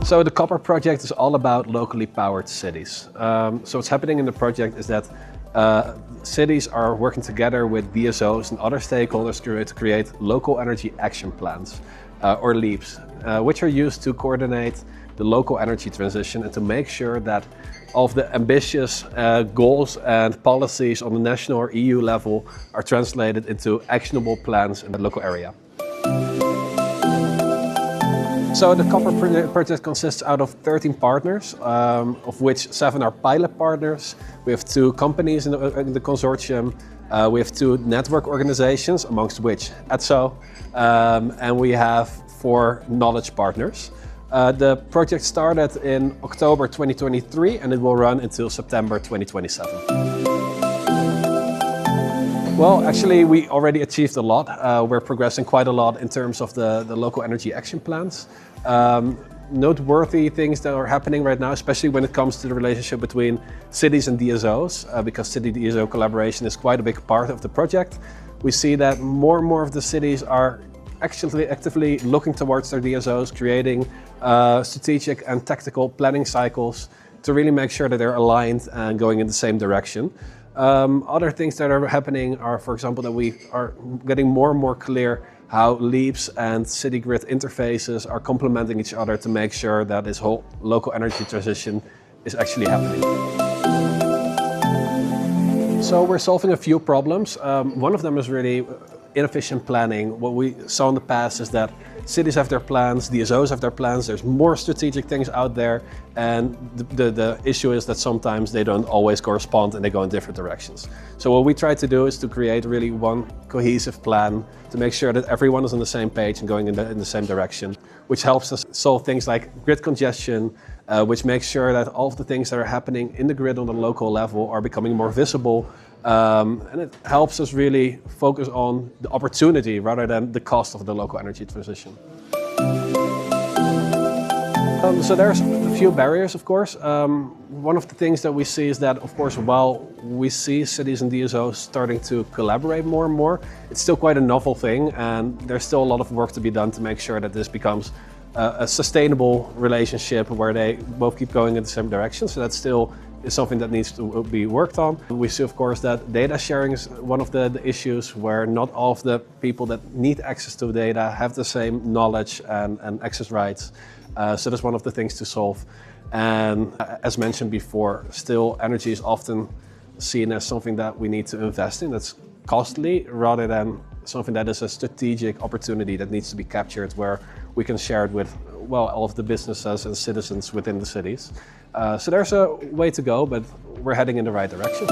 So the Copper project is all about locally powered cities. So what's happening in the project is that cities are working together with DSOs and other stakeholders to create local energy action plans, or LEAPs, which are used to coordinate the local energy transition and to make sure that all of the ambitious goals and policies on the national or EU level are translated into actionable plans in the local area. So the Copper project consists out of 13 partners, of which 7 are pilot partners. We have 2 companies in the consortium. We have 2 network organizations, amongst which ETSO, and we have 4 knowledge partners. The project started in October 2023 and it will run until September 2027. Well, actually, we already achieved a lot. We're progressing quite a lot in terms of the local energy action plans. Noteworthy things that are happening right now, especially when it comes to the relationship between cities and DSOs, because city-DSO collaboration is quite a big part of the project. We see that more and more of the cities are actually actively looking towards their DSOs, creating strategic and tactical planning cycles to really make sure that they're aligned and going in the same direction. Other things that are happening are, for example, that we are getting more and more clear how LEAPs and city grid interfaces are complementing each other to make sure that this whole local energy transition is actually happening. So we're solving a few problems. One of them is really inefficient planning. What we saw in the past is that cities have their plans, DSOs have their plans, there's more strategic things out there, and the issue is that sometimes they don't always correspond and they go in different directions. So what we try to do is to create really one cohesive plan to make sure that everyone is on the same page and going in the same direction, which helps us solve things like grid congestion, which makes sure that all of the things that are happening in the grid on the local level are becoming more visible. And it helps us really focus on the opportunity rather than the cost of the local energy transition. So there's a few barriers, of course. One of the things that we see is that, of course, while we see cities and DSOs starting to collaborate more and more, it's still quite a novel thing, and there's still a lot of work to be done to make sure that this becomes a sustainable relationship where they both keep going in the same direction. So that still is something that needs to be worked on. We see, of course, that data sharing is one of the issues where not all of the people that need access to data have the same knowledge and access rights. So that's one of the things to solve. And as mentioned before, still energy is often seen as something that we need to invest in, that's costly, rather than something that is a strategic opportunity that needs to be captured where we can share it with, well, all of the businesses and citizens within the cities. So there's a way to go, but we're heading in the right direction.